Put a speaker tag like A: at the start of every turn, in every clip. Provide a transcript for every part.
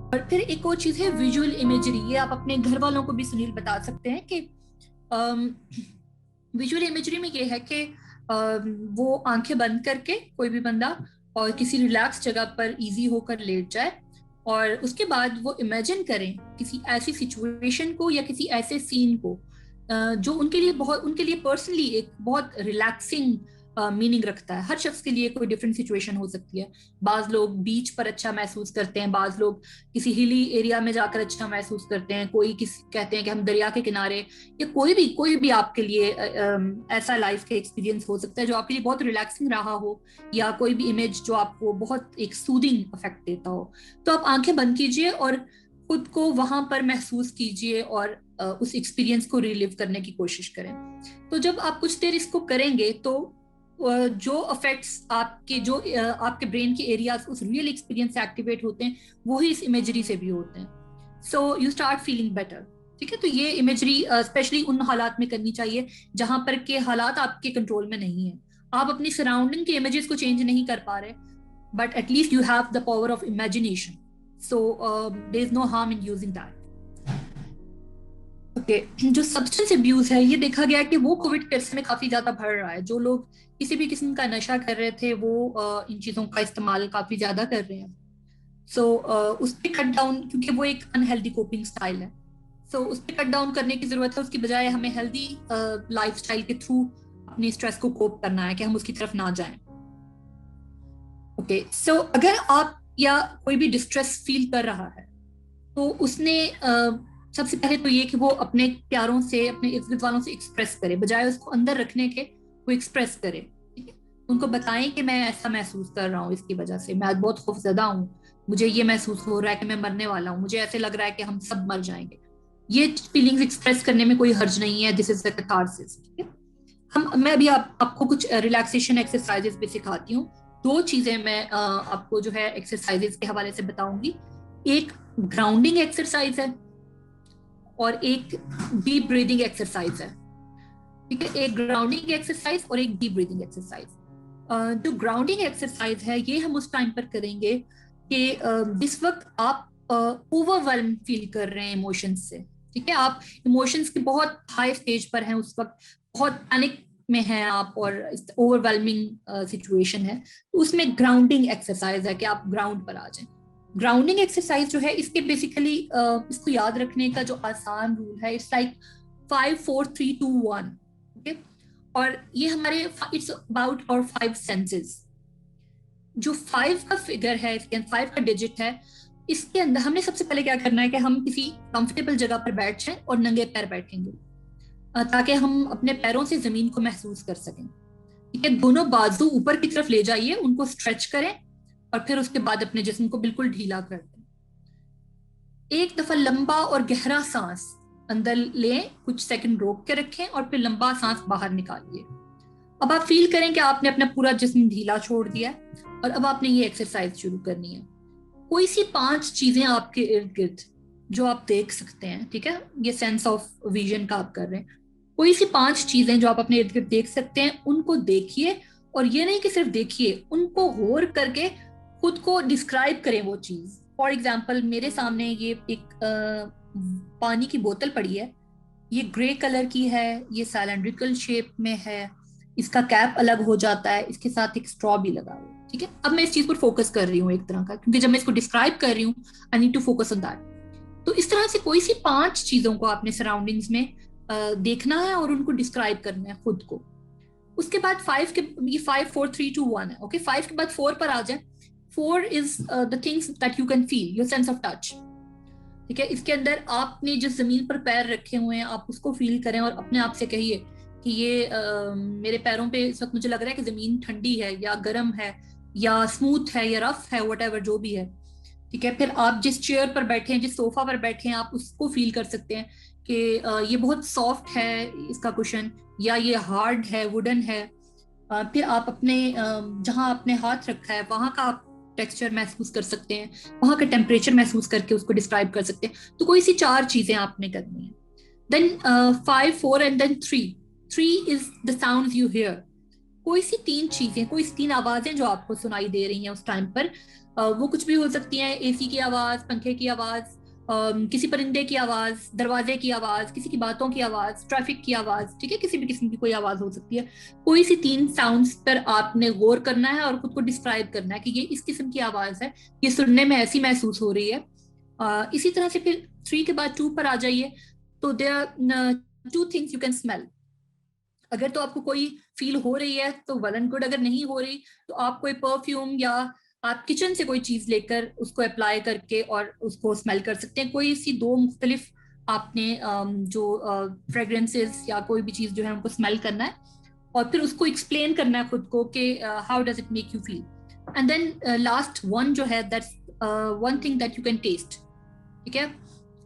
A: और फिर एक और चीज है विजुअल इमेजरी। ये आप अपने घर वालों को भी सुनील बता सकते हैं कि विजुअल इमेजरी में ये है कि वो आंखें बंद करके कोई भी बंदा और किसी रिलैक्स जगह पर इजी होकर लेट जाए, और उसके बाद वो इमेजिन करें किसी ऐसी सिचुएशन को या किसी ऐसे सीन को जो उनके लिए पर्सनली एक बहुत रिलैक्सिंग मीनिंग रखता है। हर शख्स के लिए कोई डिफरेंट सिचुएशन हो सकती है। बाज लोग बीच पर अच्छा महसूस करते हैं, बाज लोग किसी हिली एरिया में जाकर अच्छा महसूस करते हैं, कोई किसी कहते हैं कि हम दरिया के किनारे, या कोई भी आपके लिए ऐसा लाइफ का एक्सपीरियंस हो सकता है जो आपके लिए बहुत रिलैक्सिंग रहा हो, या कोई भी इमेज जो आपको बहुत एक सूदिंग इफेक्ट देता हो। तो आप आंखें बंद कीजिए और खुद को वहां पर महसूस कीजिए और उस एक्सपीरियंस को रिलीव करने की कोशिश करें। तो जब आप कुछ देर इसको करेंगे तो जो इफेक्ट्स आपके ब्रेन के एरियाज उस रियल एक्सपीरियंस से एक्टिवेट होते हैं, वही इस इमेजरी से भी होते हैं। So you start feeling better. ठीक है, तो ये इमेजरी स्पेशली उन हालात में करनी चाहिए जहां पर के हालात आपके कंट्रोल में नहीं है। आप अपनी सराउंडिंग के इमेजेस को चेंज नहीं कर पा रहे, but at least you have the power of imagination, so there is no harm in using that. Okay, जो सब्सटेंस अब्यूज है, ये देखा गया कि वो कोविड के समय काफी ज्यादा बढ़ रहा है। जो लोग किसी भी किस्म का नशा कर रहे थे वो इन चीजों का इस्तेमाल काफी ज्यादा कर रहे हैं। सो उस पर कट डाउन, क्योंकि वो एक अनहेल्दी कोपिंग स्टाइल है। सो उस पर कट डाउन करने की जरूरत है। उसकी बजाय हमें हेल्दी लाइफस्टाइल के थ्रू अपनी स्ट्रेस को कोप करना है कि हम उसकी तरफ ना जाएं। ओके, सो अगर आप या कोई भी डिस्ट्रेस फील कर रहा है तो उसने सबसे पहले तो ये कि वो अपने प्यारों से, अपने इर्द गिर्द वालों से एक्सप्रेस करे, बजाय उसको अंदर रखने के वो एक्सप्रेस करे। ठीक है, उनको बताएं कि मैं ऐसा महसूस कर रहा हूँ, इसकी वजह से मैं आज बहुत खौफजदा हूँ, मुझे ये महसूस हो रहा है कि मैं मरने वाला हूँ, मुझे ऐसे लग रहा है कि हम सब मर जाएंगे। ये फीलिंग्स एक्सप्रेस करने में कोई हर्ज नहीं है। This is a catharsis. ठीक है, मैं अभी आपको कुछ रिलैक्सेशन एक्सरसाइजेस भी सिखाती हूँ। दो चीजें मैं आपको जो है एक्सरसाइजेस के हवाले से बताऊंगी। एक ग्राउंडिंग एक्सरसाइज है और एक डीप ब्रीदिंग एक्सरसाइज है। ठीक है, एक ग्राउंडिंग एक्सरसाइज और एक डीप ब्रीदिंग एक्सरसाइज। जो ग्राउंडिंग एक्सरसाइज है ये हम उस टाइम पर करेंगे कि जिस वक्त आप ओवरवेलम फील कर रहे हैं इमोशंस से। ठीक है, आप इमोशंस के बहुत हाई स्टेज पर हैं उस वक्त, बहुत पैनिक में हैं आप और ओवरवेलमिंग सिचुएशन है, तो उसमें ग्राउंडिंग एक्सरसाइज है कि आप ग्राउंड पर आ जाएं। ग्राउंडिंग एक्सरसाइज जो है इसके बेसिकली इसको याद रखने का जो आसान रूल है, इट्स लाइक 5 4 3 2 1। ओके, और ये हमारे इट्स अबाउट और 5 सेंसेस। जो 5 का फिगर है, इसके अंदर 5 का डिजिट है, इसके अंदर हमने सबसे पहले क्या करना है कि हम किसी कंफर्टेबल जगह पर बैठ जाएं और नंगे पैर बैठेंगे ताकि हम अपने पैरों से जमीन को महसूस कर सकें। ठीक है, दोनों बाजू ऊपर की तरफ ले जाइए, उनको स्ट्रेच करें और फिर उसके बाद अपने जिस्म को बिल्कुल ढीला कर दें। एक दफा लंबा और गहरा सांस अंदर लें, कुछ सेकंड रोक के रखें और फिर लंबा सांस बाहर निकालिए। अब आप फील करें कि आपने अपना पूरा जिस्म ढीला छोड़ दिया है और अब आपने ये एक्सरसाइज शुरू करनी है। कोई सी 5 चीजें आपके इर्द गिर्द जो आप देख सकते हैं, ठीक है, ये सेंस ऑफ विजन का आप कर रहे हैं, कोई सी 5 चीजें जो आप अपने इर्द गिर्द देख सकते हैं उनको देखिए, और ये नहीं कि सिर्फ देखिए, उनको गौर करके खुद को डिस्क्राइब करें वो चीज। फॉर एग्जाम्पल, मेरे सामने ये एक पानी की बोतल पड़ी है, ये ग्रे कलर की है, ये सिलेंड्रिकल शेप में है, इसका कैप अलग हो जाता है, इसके साथ एक स्ट्रॉ भी लगा हुआ है। ठीक है, अब मैं इस चीज पर फोकस कर रही हूँ एक तरह का, क्योंकि जब मैं इसको डिस्क्राइब कर रही हूँ I need to focus on that. तो इस तरह से कोई सी 5 चीजों को आपने सराउंडिंग्स में देखना है और उनको डिस्क्राइब करना है खुद को। उसके बाद ये 5 4 3 2 1 है। ओके, 5 के बाद 4 पर आ जाए। 4 is the things that you can feel, your sense of touch. ठीक है, इसके अंदर आपने जिस जमीन पर पैर रखे हुए हैं आप उसको फील करें और अपने आप से कहिए कि ये मेरे पैरों पे इस वक्त मुझे लग रहा है कि जमीन ठंडी है या गर्म है या स्मूथ है या रफ है, वट जो भी है। ठीक है, फिर आप जिस चेयर पर बैठे हैं, जिस सोफा पर बैठे हैं, आप उसको फील कर सकते हैं कि ये बहुत सॉफ्ट है इसका कुशन, या ये हार्ड है, वुडन है। फिर आप अपने जहां आपने हाथ रखा है वहां का आप टेक्सचर महसूस कर सकते हैं, वहां का टेम्परेचर महसूस करके उसको डिस्क्राइब कर सकते हैं। तो कोई सी 4 चीजें आपने करनी है। Then 5 4 and then 3 3 is the sound you hear. कोई सी 3 चीजें, कोई सी 3 आवाजें जो आपको सुनाई दे रही हैं उस टाइम पर, वो कुछ भी हो सकती हैं, एसी की आवाज, पंखे की आवाज, किसी परिंदे की आवाज, दरवाजे की आवाज, किसी की बातों की आवाज, ट्रैफिक की आवाज, ठीक है, किसी भी किस्म की कोई आवाज हो सकती है। कोई सी 3 साउंड्स पर आपने गौर करना है और खुद को डिस्क्राइब करना है कि ये इस किस्म की आवाज है, ये सुनने में ऐसी महसूस हो रही है। इसी तरह से फिर 3 के बाद 2 पर आ जाइए। तो there are 2 things you can smell. अगर तो आपको कोई फील हो रही है तो वेल एंड गुड, अगर नहीं हो रही तो आप कोई परफ्यूम या आप किचन से कोई चीज लेकर उसको अप्लाई करके और उसको स्मेल कर सकते हैं। कोई सी 2 मुख्तलिफ आपने जो फ्रेग्रेंसेस या कोई भी चीज जो है उनको स्मेल करना है और फिर उसको एक्सप्लेन करना है खुद को कि how does it make you feel. And then last one जो है, that's one thing that you can taste. ठीक है,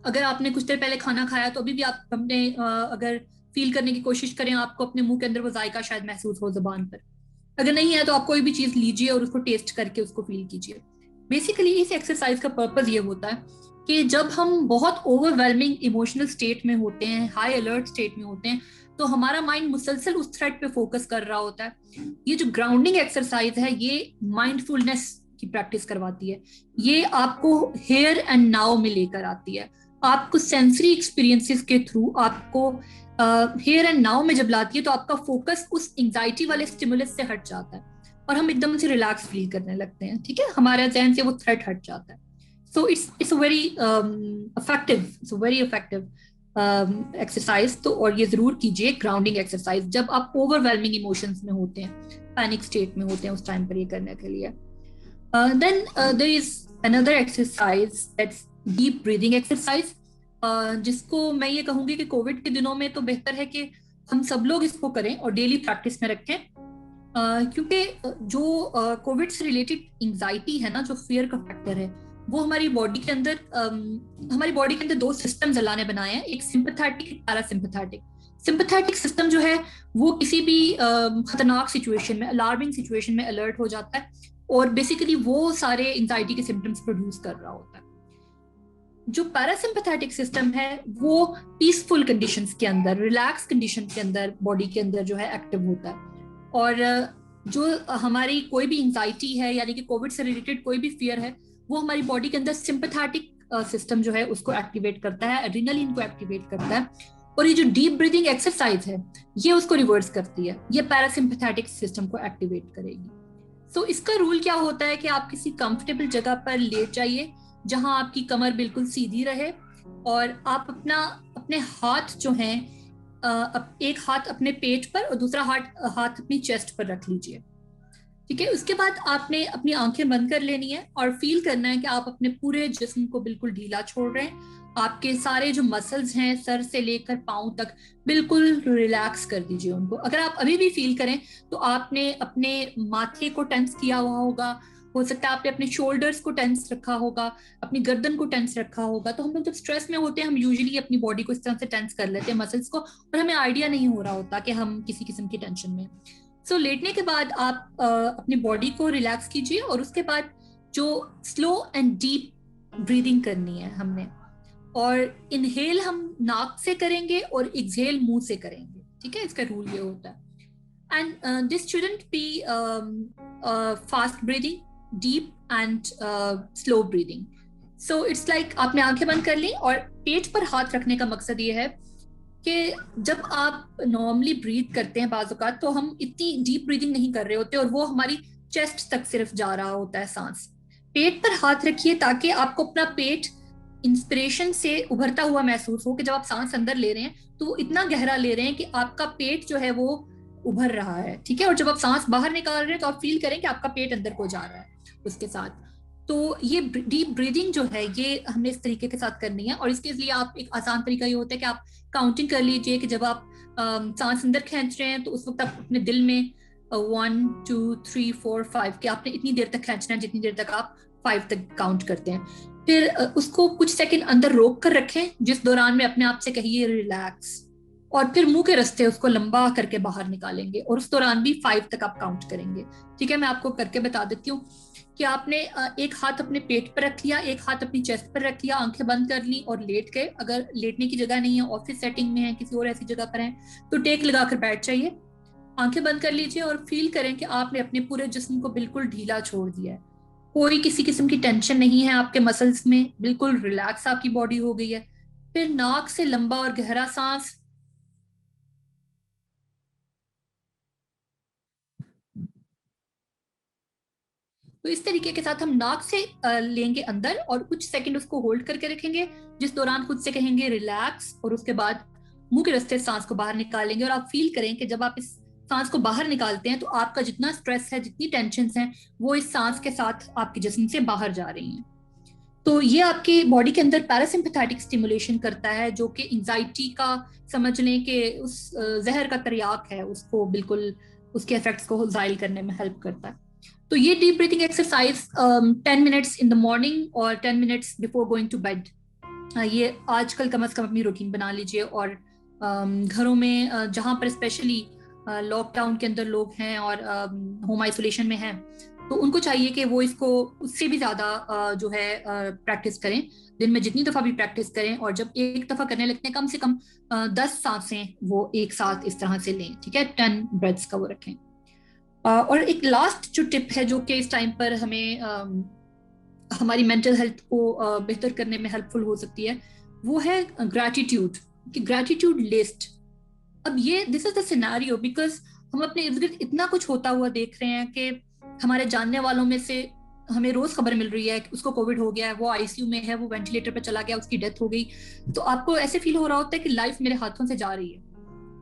A: अगर आपने कुछ देर पहले खाना खाया तो अभी भी आप अपने अगर फील करने की कोशिश करें, आपको अपने मुंह के अंदर वो जायका शायद महसूस हो जुबान पर। अगर नहीं है तो आप कोई भी चीज लीजिए और उसको टेस्ट करके उसको फील कीजिए। बेसिकली इस एक्सरसाइज का पर्पज ये होता है कि जब हम बहुत ओवरवेलमिंग इमोशनल स्टेट में होते हैं, हाई अलर्ट स्टेट में होते हैं, तो हमारा माइंड मुसलसल उस थ्रेट पे फोकस कर रहा होता है। ये जो ग्राउंडिंग एक्सरसाइज है ये माइंडफुलनेस की प्रैक्टिस करवाती है। ये आपको हेयर एंड नाउ में लेकर आती है। आपको सेंसरी एक्सपीरियंसेस के थ्रू आपको हेयर एंड नाउ में जब लाती है तो आपका फोकस उस एंजाइटी वाले स्टिमुलस से हट जाता है और हम एकदम से रिलैक्स फील करने लगते हैं। ठीक है, हमारे जहन से वो थ्रेट हट जाता है। So it's very effective exercise. तो और ये जरूर कीजिए ग्राउंडिंग एक्सरसाइज जब आप ओवरवेलमिंग इमोशंस में होते हैं, पैनिक स्टेट में होते हैं, उस टाइम पर ये करने के लिए। Then there is another exercise, that's deep breathing exercise, जिसको मैं ये कहूंगी कि कोविड के दिनों में तो बेहतर है कि हम सब लोग इसको करें और डेली प्रैक्टिस में रखें। क्योंकि जो कोविड से रिलेटेड एंजाइटी है ना, जो फियर का फैक्टर है, वो हमारी बॉडी के अंदर 2 सिस्टम्स अल्लाह ने बनाए हैं, एक सिंपैथेटिक, एक पैरासिम्पैथेटिक। सिंपैथेटिक सिस्टम जो है वो किसी भी खतरनाक सिचुएशन में, अलार्मिंग सिचुएशन में अलर्ट हो जाता है और बेसिकली वो सारे एंजाइटी के सिम्टम्स प्रोड्यूस कर रहा होता है। जो पैरासिम्पैथेटिक सिस्टम है वो पीसफुल कंडीशंस के अंदर, रिलैक्स कंडीशन के अंदर बॉडी के अंदर जो है एक्टिव होता है। और जो हमारी कोई भी एंजाइटी है, यानी कि कोविड से रिलेटेड कोई भी फियर है, वो हमारी बॉडी के अंदर सिंपैथेटिक सिस्टम जो है उसको एक्टिवेट करता है, एड्रेनलिन को एक्टिवेट करता है। और ये जो डीप ब्रीदिंग एक्सरसाइज है ये उसको रिवर्स करती है, ये पैरासिम्पैथेटिक सिस्टम को एक्टिवेट करेगी। सो इसका रूल क्या होता है कि आप किसी कंफर्टेबल जगह पर लेट जाइए जहां आपकी कमर बिल्कुल सीधी रहे और आप अपने हाथ जो हैं, एक हाथ अपने पेट पर और दूसरा हाथ अपनी चेस्ट पर रख लीजिए। ठीक है, उसके बाद आपने अपनी आंखें बंद कर लेनी है और फील करना है कि आप अपने पूरे जिस्म को बिल्कुल ढीला छोड़ रहे हैं। आपके सारे जो मसल्स हैं सर से लेकर पांव तक बिल्कुल रिलैक्स कर दीजिए उनको। अगर आप अभी भी फील करें तो आपने अपने माथे को टेंस किया हुआ होगा, हो सकता है आपने अपने शोल्डर्स को टेंस रखा होगा, अपनी गर्दन को टेंस रखा होगा। तो हम लोग जब स्ट्रेस में होते हैं हम यूजुअली अपनी बॉडी को इस तरह से टेंस कर लेते हैं, मसल्स को, और हमें आइडिया नहीं हो रहा होता कि हम किसी किस्म की टेंशन में। सो लेटने के बाद आप अपनी बॉडी को रिलैक्स कीजिए और उसके बाद जो स्लो एंड डीप ब्रीदिंग करनी है हमने, और इनहेल हम नाक से करेंगे और एक्सहेल मुंह से करेंगे। ठीक है, इसका रूल ये होता है। And this shouldn't be fast breathing, deep and slow breathing. So it's like आपने आंखें बंद कर ली और पेट पर हाथ रखने का मकसद ये है कि जब आप नॉर्मली ब्रीथ करते हैं बाज़ औक़ात तो हम इतनी डीप ब्रीदिंग नहीं कर रहे होते और वो हमारी चेस्ट तक सिर्फ जा रहा होता है सांस। पेट पर हाथ रखिए ताकि आपको अपना पेट इंस्पिरेशन से उभरता हुआ महसूस हो कि जब आप सांस अंदर ले रहे हैं तो वो इतना गहरा ले रहे हैं कि आपका पेट जो है वो उभर रहा है। ठीक है, और जब आप सांस बाहर निकाल रहे हैं तो आप फील करें कि आपका पेट अंदर को जा रहा है उसके साथ। तो ये डीप ब्रीदिंग जो है ये हमने इस तरीके के साथ करनी है। और इसके लिए आप एक आसान तरीका ये होता है कि आप काउंटिंग कर लीजिए कि जब आप सांस अंदर खींच रहे हैं तो उस वक्त आप अपने दिल में 1 2 3 4 5 कि आपने इतनी देर तक खींचना है जितनी देर तक आप 5 तक काउंट करते हैं। फिर उसको कुछ सेकंड अंदर रोक कर रखें, जिस दौरान में अपने आप से कहिए रिलैक्स, और फिर मुंह के रास्ते उसको लंबा करके बाहर निकालेंगे और उस दौरान भी 5 तक आप काउंट करेंगे। ठीक है, मैं आपको करके बता देती हूँ कि आपने एक हाथ अपने पेट पर रख लिया, एक हाथ अपनी चेस्ट पर रख लिया, आंखें बंद कर ली और लेट गए। अगर लेटने की जगह नहीं है, ऑफिस सेटिंग में है, किसी और ऐसी जगह पर है, तो टेक लगाकर बैठ जाइए। आंखें बंद कर लीजिए और फील करें कि आपने अपने पूरे जिस्म को बिल्कुल ढीला छोड़ दिया है। कोई किसी किस्म की टेंशन नहीं है आपके मसल्स में, बिल्कुल रिलैक्स आपकी बॉडी हो गई है। फिर नाक से लंबा और गहरा सांस, तो इस तरीके के साथ हम नाक से लेंगे अंदर और कुछ सेकंड उसको होल्ड करके रखेंगे, जिस दौरान खुद से कहेंगे रिलैक्स, और उसके बाद मुंह के रास्ते सांस को बाहर निकालेंगे। और आप फील करें कि जब आप इस सांस को बाहर निकालते हैं तो आपका जितना स्ट्रेस है, जितनी टेंशन है, वो इस सांस के साथ आपके जिस्म से बाहर जा रही हैं। तो ये आपके बॉडी के अंदर पैरासिम्पैथेटिक स्टिमुलेशन करता है, जो कि एंजाइटी का, समझ लें कि उस जहर का तरियाक है, उसको बिल्कुल उसके इफेक्ट्स को जाइल करने में हेल्प करता है। तो ये deep breathing exercise 10 minutes in the morning और 10 minutes before going to bed, ये आजकल कम से कम अपनी रूटीन बना लीजिए। और घरों में जहाँ पर स्पेशली लॉकडाउन के अंदर लोग हैं और होम आइसोलेशन में हैं, तो उनको चाहिए कि वो इसको उससे भी ज़्यादा जो है प्रैक्टिस करें। दिन में जितनी दफ़ा भी प्रैक्टिस करें, और जब एक दफ़ा करने लगते हैं कम से कम 10 सांसें वो एक साथ इस तरह से लें, ठीक है, 10 ब्रेथ्स का वो रखें। और एक लास्ट जो टिप है जो कि इस टाइम पर हमें हमारी मेंटल हेल्थ को बेहतर करने में हेल्पफुल हो सकती है, वो है ग्रैटिट्यूड कि ग्रैटिट्यूड लिस्ट। अब ये this is the scenario because हम अपने इर्द गिर्द इतना कुछ होता हुआ देख रहे हैं कि हमारे जानने वालों में से हमें रोज खबर मिल रही है कि उसको कोविड हो गया है, वो आईसीयू में है, वो वेंटिलेटर पे चला गया, उसकी डेथ हो गई। तो आपको ऐसे फील हो रहा होता है कि लाइफ मेरे हाथों से जा रही है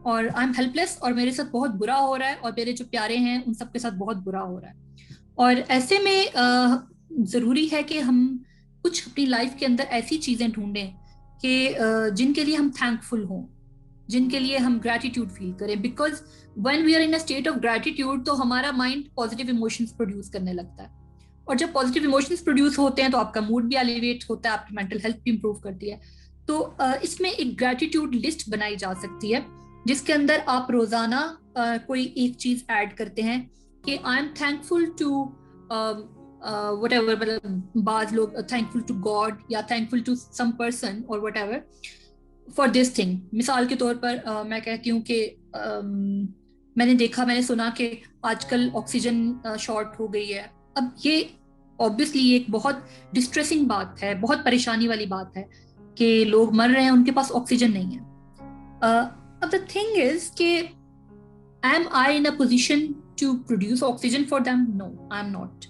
A: और आई एम हेल्पलेस, और मेरे साथ बहुत बुरा हो रहा है, और मेरे जो प्यारे हैं उन सबके साथ बहुत बुरा हो रहा है। और ऐसे में जरूरी है कि हम कुछ अपनी लाइफ के अंदर ऐसी चीजें ढूंढें कि जिनके लिए हम थैंकफुल हों, जिनके लिए हम ग्रैटिट्यूड फील करें। Because when we are in a state of gratitude तो हमारा माइंड पॉजिटिव इमोशंस प्रोड्यूस करने लगता है, और जब पॉजिटिव इमोशंस प्रोड्यूस होते हैं तो आपका मूड भी एलिवेट होता है, आपकी मेंटल हेल्थ भी इंप्रूव करती है। तो इसमें एक ग्रैटिट्यूड लिस्ट बनाई जा सकती है, जिसके अंदर आप रोजाना कोई एक चीज ऐड करते हैं कि I am thankful to whatever, मतलब बाज लोग थैंकफुल टू गॉड या थैंकफुल टू सम पर्सन और whatever फॉर दिस थिंग। मिसाल के तौर पर मैं कहती हूँ कि मैंने सुना कि आजकल ऑक्सीजन शॉर्ट हो गई है। अब ये ऑब्वियसली एक बहुत डिस्ट्रेसिंग बात है, बहुत परेशानी वाली बात है कि लोग मर रहे हैं, उनके पास ऑक्सीजन नहीं है। अब द थिंग इज कि am I in a position to produce oxygen for them? No, I am not.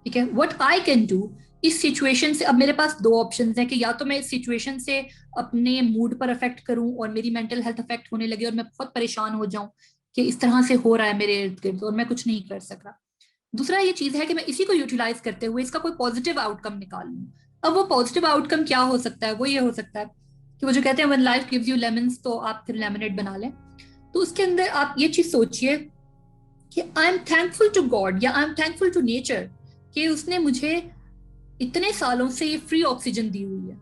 A: ठीक है, व्हाट आई कैन डू इस सिचुएशन से, अब मेरे पास दो ऑप्शंस हैं कि या तो मैं इस सिचुएशन से अपने मूड पर अफेक्ट करूं और मेरी मेंटल हेल्थ अफेक्ट होने लगे और मैं बहुत परेशान हो जाऊं कि इस तरह से हो रहा है मेरे इर्द गिर्द और मैं कुछ नहीं कर सक रहा। दूसरा ये चीज है कि मैं इसी को यूटिलाइज करते हुए इसका कोई पॉजिटिव आउटकम निकाल लूं। अब वो पॉजिटिव आउटकम क्या हो सकता है? वो ये हो सकता है कि वो जो कहते हैं when life gives you lemons, तो आप फिर लेमनेड बना लें। तो उसके अंदर आप ये चीज सोचिए कि I am thankful to God या I am thankful to nature कि उसने मुझे इतने सालों से ये फ्री ऑक्सीजन दी हुई है।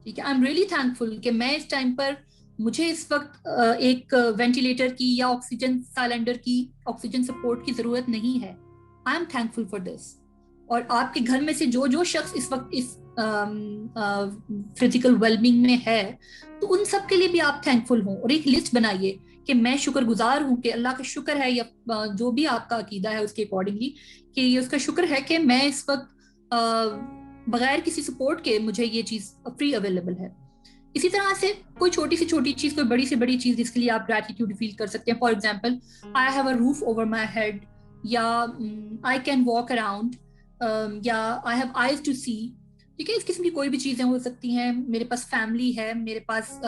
A: ठीक है, आई एम रियली थैंकफुल कि मैं इस टाइम पर, मुझे इस वक्त एक वेंटिलेटर की या ऑक्सीजन सिलेंडर की, ऑक्सीजन सपोर्ट की जरूरत नहीं है। आई एम थैंकफुल फॉर दिस। और आपके घर में से जो जो शख्स इस वक्त इस फिजिकल वेलबींग में है, तो उन सब के लिए भी आप थैंकफुल हों और एक लिस्ट बनाइए कि मैं शुक्रगुजार हूं कि अल्लाह का शुक्र है, या जो भी आपका अकीदा है उसके अकॉर्डिंगली, कि ये उसका शुक्र है कि मैं इस वक्त बगैर किसी सपोर्ट के मुझे ये चीज फ्री अवेलेबल है। इसी तरह से कोई छोटी सी छोटी चीज, कोई बड़ी से बड़ी चीज जिसके लिए आप ग्रैटिट्यूड फील कर सकते हैं। For example, I have a roof over my head, या आई कैन वॉक अराउंड, या आई हैव आईज टू सी। ठीक है, इस किस्म की कोई भी चीजें हो सकती हैं। मेरे पास फैमिली है, मेरे पास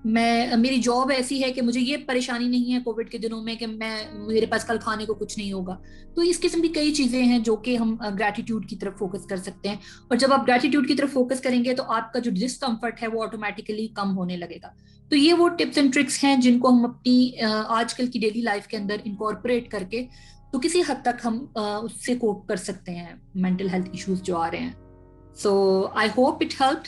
A: मेरी जॉब ऐसी है कि मुझे ये परेशानी नहीं है कोविड के दिनों में कि मेरे पास कल खाने को कुछ नहीं होगा। तो इस किस्म की कई चीजें हैं जो कि हम ग्रैटिट्यूड की तरफ फोकस कर सकते हैं। और जब आप ग्रैटिट्यूड की तरफ फोकस करेंगे तो आपका जो डिस्कम्फर्ट है वो ऑटोमेटिकली कम होने लगेगा। तो ये वो टिप्स एंड ट्रिक्स हैं जिनको हम अपनी आजकल की डेली लाइफ के अंदर इनकॉर्पोरेट करके तो किसी हद तक हम उससे कोप कर सकते हैं मेंटल हेल्थ इश्यूज जो आ रहे हैं। सो आई होप इट हेल्प्ड।